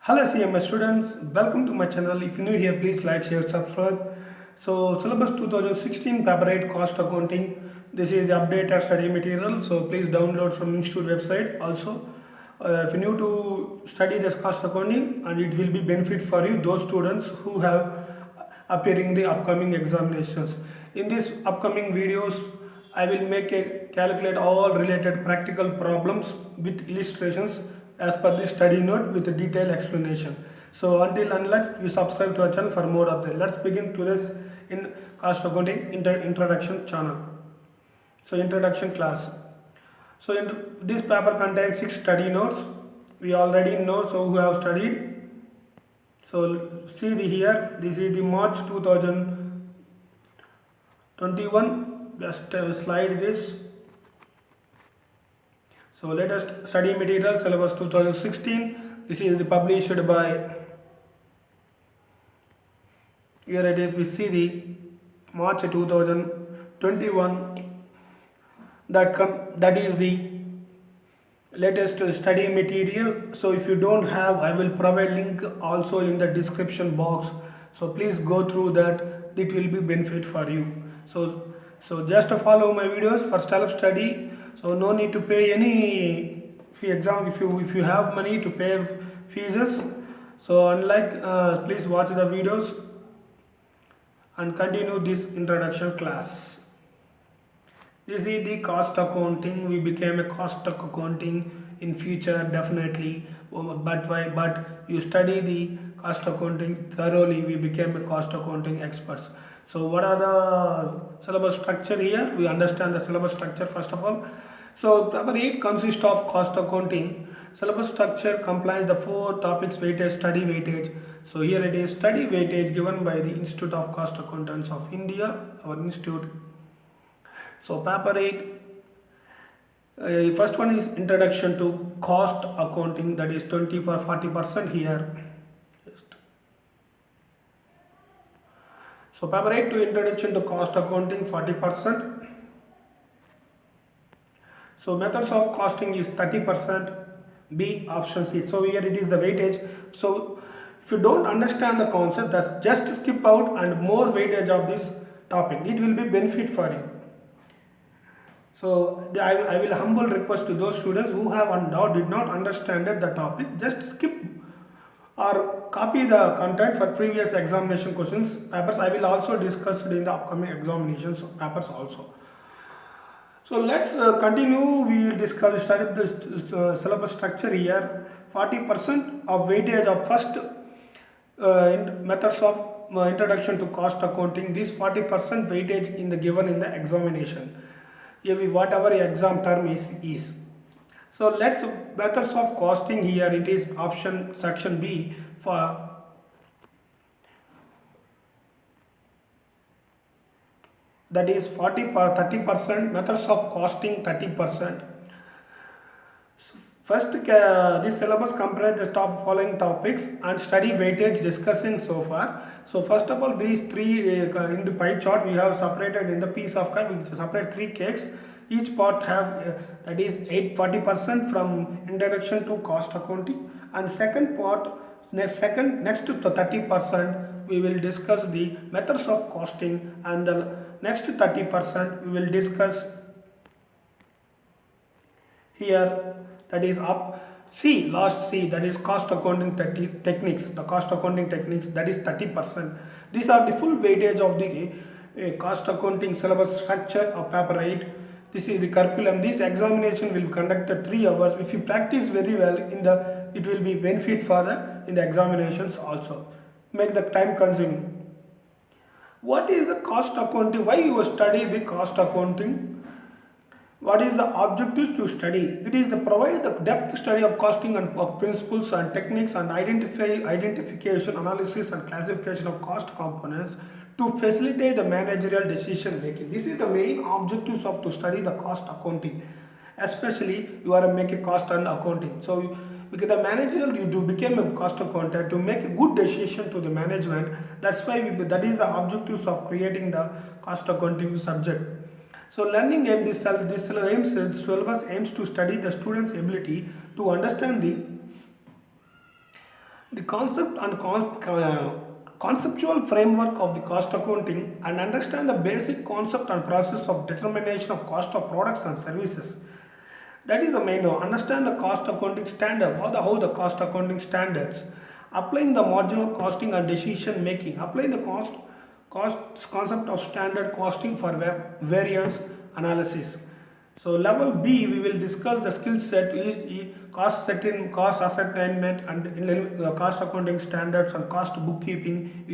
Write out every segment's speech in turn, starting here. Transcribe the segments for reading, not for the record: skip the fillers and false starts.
Hello CMS students, welcome to my channel. If you're new here, please like, share, subscribe. So syllabus 2016 paper 8 cost accounting. This is the updated study material. So please download from Institute website. Also, if you're new to study this cost accounting, and it will be benefit for you those students who have appearing the upcoming examinations. In this upcoming videos, I will make a calculate all related practical problems with illustrations as per the study note with a detailed explanation. So until unless you subscribe to our channel for more of that. Let's begin to this in cost accounting introduction channel. So introduction class. So this paper contains 6 study notes. We already know, so who have studied. So see here, this is the March 2021. Just slide this. So latest study material syllabus 2016. This is the published by, here it is, we see the March 2021, that is the latest study material. So if you don't have, I will provide link also in the description box. So please go through that, it will be benefit for you. So just follow my videos for self study. So no need to pay any fee exam if you have money to pay fees. So unlike please watch the videos and continue this introduction class. This is the cost accounting. We became a cost accounting in future definitely. But why? But you study the cost accounting thoroughly, we became a cost accounting experts. So what are the syllabus structure here? We understand the syllabus structure first of all. So paper 8 consists of cost accounting. Syllabus structure complies the 4 topics weightage, study weightage. So here it is study weightage given by the Institute of Cost Accountants of India, our institute. So paper 8, first one is introduction to cost accounting, that is 20 or 40% here. So paper 8 to introduction to cost accounting 40%. So methods of costing is 30%, B option C. So here it is the weightage. So if you don't understand the concept, that's just skip out and more weightage of this topic. It will be benefit for you. So I will humble request to those students who have did not understand the topic, just skip or copy the content for previous examination questions papers. I will also discuss in the upcoming examinations papers also. So let's continue. We will discuss study this syllabus structure here. 40% of weightage of first methods of introduction to cost accounting. This 40% weightage in the given in the examination. Whatever exam term is. So let's methods of costing here. It is option section B for that is 30% methods of costing 30%. First, this syllabus comprises the top following topics and study weightage discussing so far. So first of all, these three in the pie chart we have separated in the piece of cake. We separate 3 cakes. Each part have that is 40% from introduction to cost accounting, and second part next to 30% we will discuss the methods of costing, and the next 30% we will discuss here, that is up C, last C, that is cost accounting techniques. The cost accounting techniques, that is 30%. These are the full weightage of the cost accounting syllabus structure of paper 8. This is the curriculum. This examination will be conducted 3 hours. If you practice very well it will be benefit for in the examinations also. Make the time consuming. What is the cost accounting? Why you study the cost accounting? What is the objectives to study? It is to provide the depth study of costing and of principles and techniques and identification, analysis and classification of cost components to facilitate the managerial decision making. This is the main objectives of to study the cost accounting. Especially you are making cost and accounting. So because the managerial you do become a cost accountant to make a good decision to the management. That's why that is the objectives of creating the cost accounting subject. So learning aim, this syllabus aims to study the student's ability to understand the The concept and conceptual framework of the cost accounting and understand the basic concept and process of determination of cost of products and services. That is the main one. Understand the cost accounting standard, how the cost accounting standards, applying the marginal costing and decision making, applying the cost concept of standard costing for variance analysis. So level B, we will discuss the skill set is cost setting, cost assignment, and cost accounting standards and cost bookkeeping.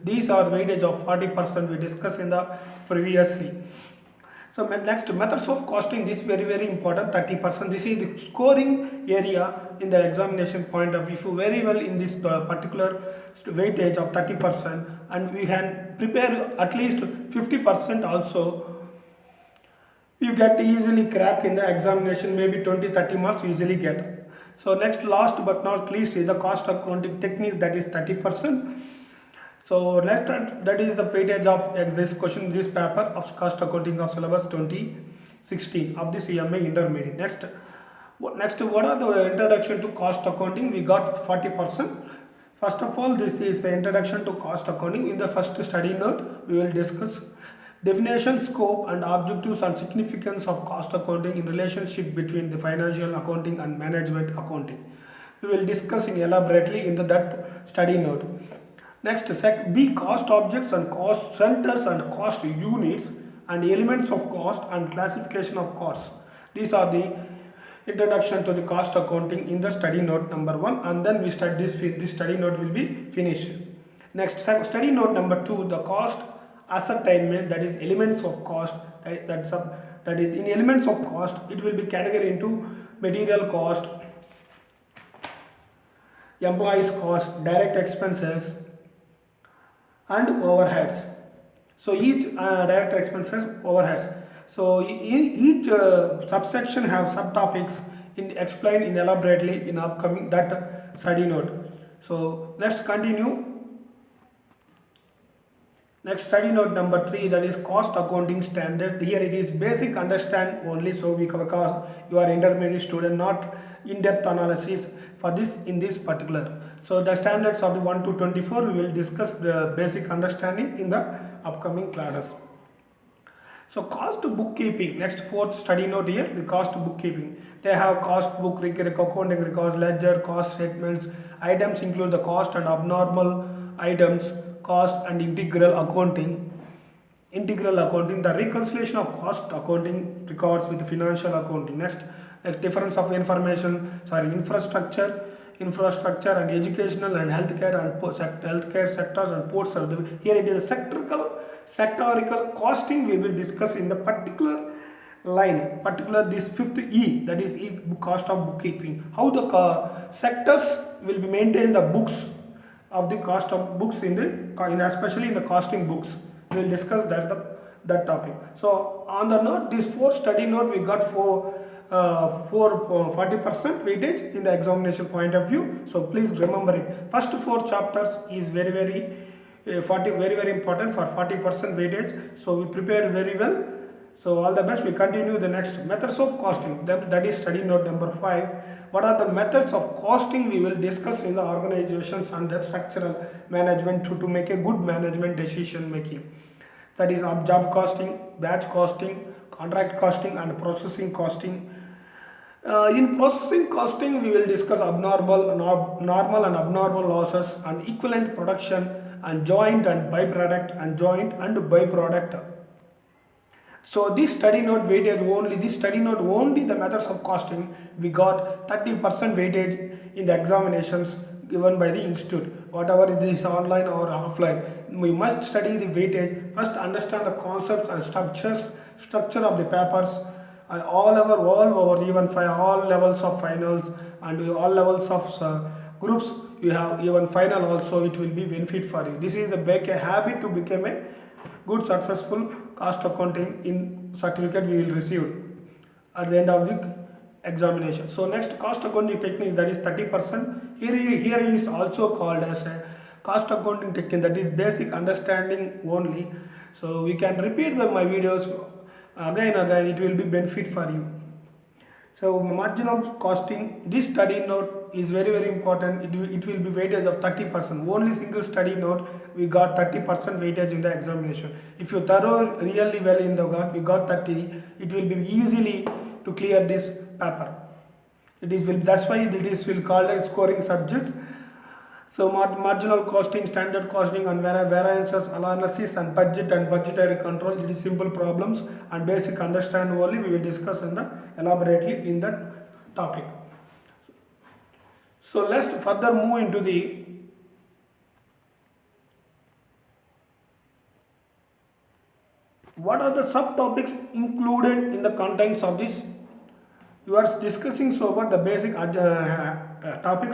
These are weightage of 40% we discussed in the previously. So next, methods of costing, this very important, 30%. This is the scoring area in the examination point of view. If you very well in this particular weightage of 30%, and we can prepare at least 50% also, you get easily crack in the examination, maybe 20-30 marks easily get. So next, last but not least, is the cost accounting techniques, that is 30%. So next, that is the weightage of this question, this paper of cost accounting of syllabus 2016 of the CMA intermediate. Next, what are the introduction to cost accounting? We got 40%. First of all, this is the introduction to cost accounting. In the first study note, we will discuss definition, scope and objectives and significance of cost accounting in relationship between the financial accounting and management accounting. We will discuss elaborately in that study note. Next, B, cost objects and cost centers and cost units and elements of cost and classification of costs. These are the introduction to the cost accounting in the study note number 1, and then we start this study note will be finished. Next, study note number 2, the cost ascertainment, that is elements of cost. That is in elements of cost, it will be categorized into material cost, employees cost, direct expenses and overheads. So each direct expenses, overheads. So each subsection have subtopics explained in elaborately in upcoming that study note. So let's continue. Next, study note number 3, that is cost accounting standard. Here it is basic understand only, so because you are intermediate student, not in-depth analysis for this in this particular. So the standards of the 1 to 24 we will discuss the basic understanding in the upcoming classes. So cost bookkeeping, next 4th study note here, the cost bookkeeping. They have cost book, accounting records, ledger, cost statements. Items include the cost and abnormal items, cost and integral accounting, the reconciliation of cost accounting records with financial accounting. Next, difference of infrastructure and educational and healthcare sectors and ports. Here it is a sectorial costing we will discuss in the particular line, this 5th E, that is E, cost of bookkeeping. How the sectors will be maintain the books of the cost of books especially in the costing books. We will discuss that topic. So on the note, this 4th study note, we got 40% weightage in the examination point of view. So please remember it. First 4 chapters is very important for 40% weightage. So we prepare very well. So all the best. We continue the next methods of costing. That is study note number 5. What are the methods of costing? We will discuss in the organizations and the structural management to make a good management decision making. That is job costing, batch costing, contract costing and processing costing. In processing costing, we will discuss normal and abnormal losses and equivalent production and joint and byproduct So this study note weightage only, the methods of costing, we got 30% weightage in the examinations given by the institute. Whatever it is online or offline, we must study the weightage. First understand the concepts and structure of the papers, and all over even all levels of finals and all levels of groups. You have even final also, it will be benefit for you. This is the habit to become a good successful cost accounting in certificate we will receive at the end of the examination. So next, cost accounting technique, that is 30%. Here is also called as a cost accounting technique, that is basic understanding only. So we can repeat my videos again, it will be benefit for you. So marginal costing, this study note is very important. It will be weightage of 30%. Only single study note we got 30% weightage in the examination. If you thorough really well in the got we got 30, it will be easily to clear this paper. That's why it is will called as scoring subjects. So marginal costing, standard costing and variances analysis and budget and budgetary control, it is simple problems and basic understand only we will discuss in the elaborately in that topic. So let's further move into the what are the subtopics included in the contents of this. You are discussing so far the basic topics